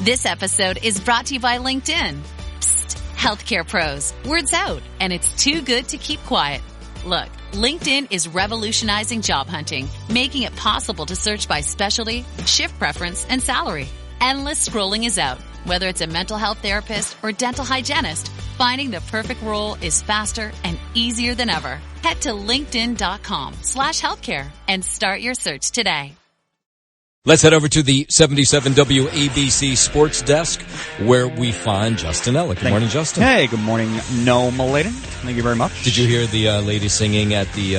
This episode is brought to you by LinkedIn. Psst, healthcare pros, word's out, and it's too good to keep quiet. Look, LinkedIn is revolutionizing job hunting, making it possible to search by specialty, shift preference, and salary. Endless scrolling is out. Whether it's a mental health therapist or dental hygienist, finding the perfect role is faster and easier than ever. Head to linkedin.com/healthcare and start your search today. Let's head over to the 77 WABC Sports Desk, where we find Justin Ellick. Good morning, Justin. Hey, good morning, Noam Maladen. Thank you very much. Did you hear the lady singing at the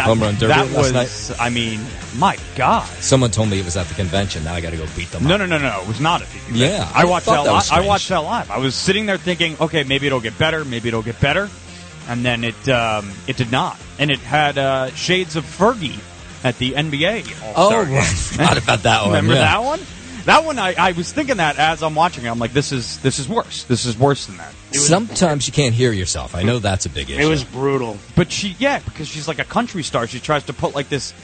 home run derby last night? I mean, my God. Someone told me it was at the convention. Now I got to go beat them up. No. It was not at the convention. Yeah. I watched that live. I was sitting there thinking, okay, maybe it'll get better. And then it did not. And it had shades of Fergie at the NBA All-Star game. Forgot about that one. Remember that one? That one, I was thinking that as I'm watching it. I'm like, this is worse. This is worse than that. Sometimes you can't hear yourself. I know that's a big issue. It was brutal. But because she's like a country star, she tries to put like this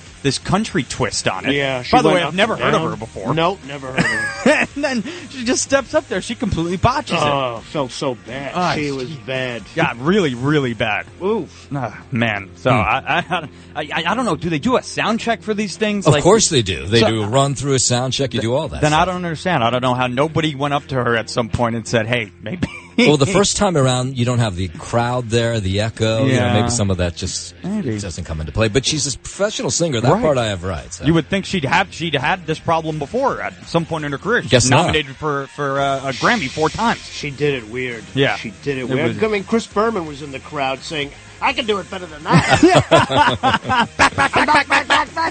country twist on it. Yeah. By the way, I've never heard of her before. Nope, never heard of her. And then she just steps up there. She completely botches it. Oh, felt so bad. She was bad. Yeah, really, really bad. Oof. Man. So I don't know. Do they do a sound check for these things? Of course they do. They do a run through a sound check. You do all that. Then stuff. I don't understand. I don't know how nobody went up to her at some point and said, "Hey, maybe." Well, the first time around, you don't have the crowd there, the echo. Yeah. You know, maybe some of that just doesn't come into play. But she's a professional singer. That part I have right. So. You would think she'd had this problem before at some point in her career. She's nominated for a Grammy 4 times. She did it weird. Yeah. She did it weird. I mean, Chris Berman was in the crowd saying, I can do it better than that.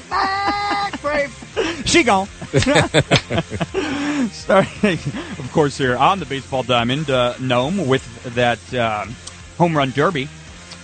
back, brave. She gone. Starting, of course, here on the Baseball Diamond, Noam, with that home run derby.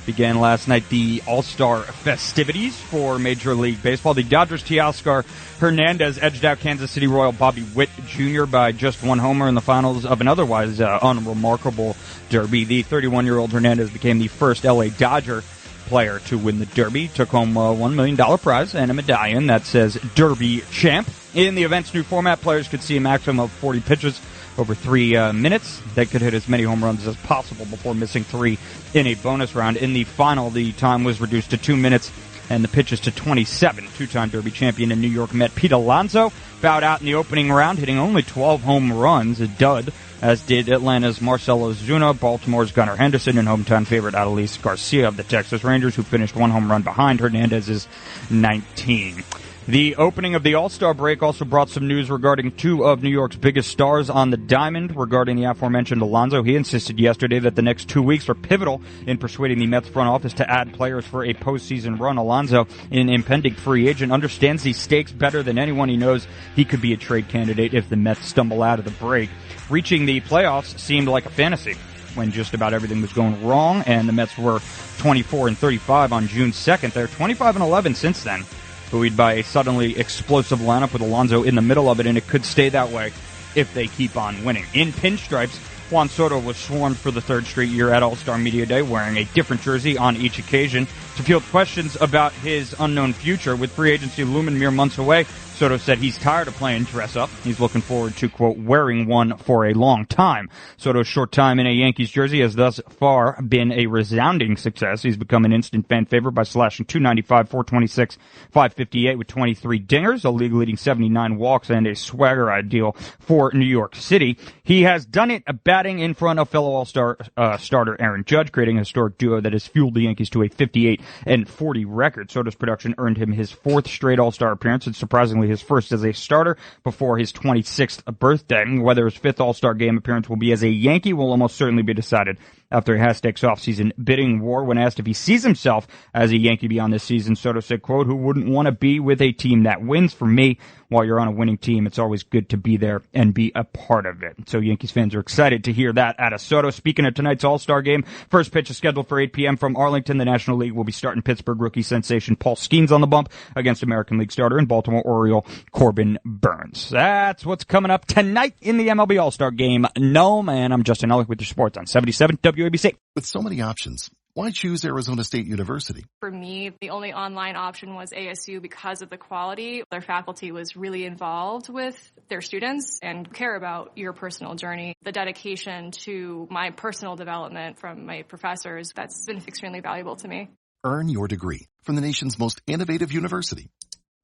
Began last night the All-Star festivities for Major League Baseball. The Dodgers' Teoscar Hernandez edged out Kansas City Royal Bobby Witt Jr. by just 1 homer in the finals of an otherwise unremarkable derby. The 31-year-old Hernandez became the first L.A. Dodger player to win the derby. Took home a $1 million prize and a medallion that says Derby Champ. In the event's new format, players could see a maximum of 40 pitches over 3 minutes. They could hit as many home runs as possible before missing 3 in a bonus round. In the final, the time was reduced to 2 minutes and the pitches to 27. 2-time Derby champion and New York Met Pete Alonso bowed out in the opening round, hitting only 12 home runs, a dud, as did Atlanta's Marcell Ozuna, Baltimore's Gunnar Henderson, and hometown favorite Adolis Garcia of the Texas Rangers, who finished 1 home run behind Hernandez's 19. The opening of the All-Star break also brought some news regarding 2 of New York's biggest stars on the diamond. Regarding the aforementioned Alonso, he insisted yesterday that the next 2 weeks are pivotal in persuading the Mets front office to add players for a postseason run. Alonso, an impending free agent, understands these stakes better than anyone. He knows he could be a trade candidate if the Mets stumble out of the break. Reaching the playoffs seemed like a fantasy when just about everything was going wrong, and the Mets were 24-35 on June 2nd. They're 25-11 since then, buoyed by a suddenly explosive lineup with Alonso in the middle of it, and it could stay that way if they keep on winning. In pinstripes, Juan Soto was swarmed for the 3rd straight year at All-Star Media Day, wearing a different jersey on each occasion to field questions about his unknown future. With free agency looming mere months away, Soto said he's tired of playing dress-up. He's looking forward to, quote, wearing one for a long time. Soto's short time in a Yankees jersey has thus far been a resounding success. He's become an instant fan favorite by slashing .295, .426, .558 with 23 dingers, a league-leading 79 walks, and a swagger ideal for New York City. He has done it batting in front of fellow All-Star starter Aaron Judge, creating a historic duo that has fueled the Yankees to a 58-40 record. Soto's production earned him his 4th straight All-Star appearance, and surprisingly his first as a starter before his 26th birthday. Whether his 5th All-Star game appearance will be as a Yankee will almost certainly be decided after a high-stakes offseason bidding war. When asked if he sees himself as a Yankee beyond this season, Soto said, quote, "Who wouldn't want to be with a team that wins? For me, while you're on a winning team, it's always good to be there and be a part of it." So Yankees fans are excited to hear that out of Soto. Speaking of tonight's All-Star game, first pitch is scheduled for 8 p.m. from Arlington. The National League will be starting Pittsburgh rookie sensation Paul Skeens on the bump against American League starter and Baltimore Oriole Corbin Burns. That's what's coming up tonight in the MLB All-Star game. No, man, I'm Justin Ellick with your sports on 77 WABC. With so many options, Why choose Arizona State University? For me, the only online option was ASU because of the quality. Their faculty was really involved with their students and care about your personal journey. The dedication to my personal development from my professors, that's been extremely valuable to me. Earn your degree from the nation's most innovative university.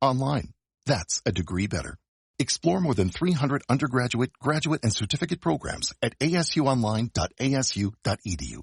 Online. That's a degree better. Explore more than 300 undergraduate, graduate, and certificate programs at asuonline.asu.edu.